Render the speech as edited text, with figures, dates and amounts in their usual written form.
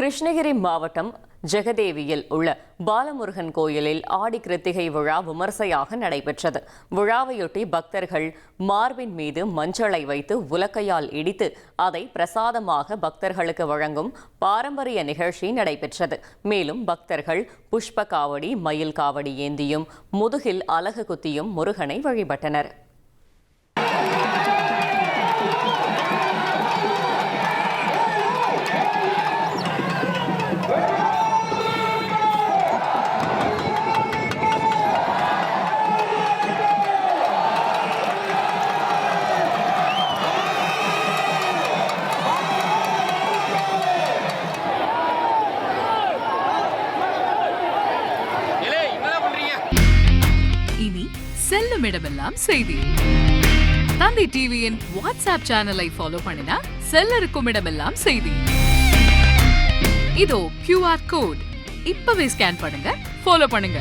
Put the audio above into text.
கிருஷ்ணகிரி மாவட்டம் ஜெகதேவியில் உள்ள பாலமுருகன் கோயிலில் ஆடி கிருத்திகை விழா விமர்சையாக நடைபெற்றது. விழாவையொட்டி பக்தர்கள் மார்பின் மீது மஞ்சளை வைத்து உலக்கையால் இடித்து அதை பிரசாதமாக பக்தர்களுக்கு வழங்கும் பாரம்பரிய நிகழ்ச்சி நடைபெற்றது. மேலும் பக்தர்கள் புஷ்ப காவடி, மயில் காவடி ஏந்தியும் முதுகில் அலகு குத்தியும் முருகனை வழிபட்டனர். இனி செல்லும் இடமெல்லாம் செய்தி. தந்தை டிவியின் வாட்ஸ்அப் சேனலை ஃபாலோ பண்ணினா செல்ல இருக்கும் இடமெல்லாம் செய்தி. இதோ QR கோட் இப்பவே ஸ்கேன் பண்ணுங்க, ஃபாலோ பண்ணுங்க.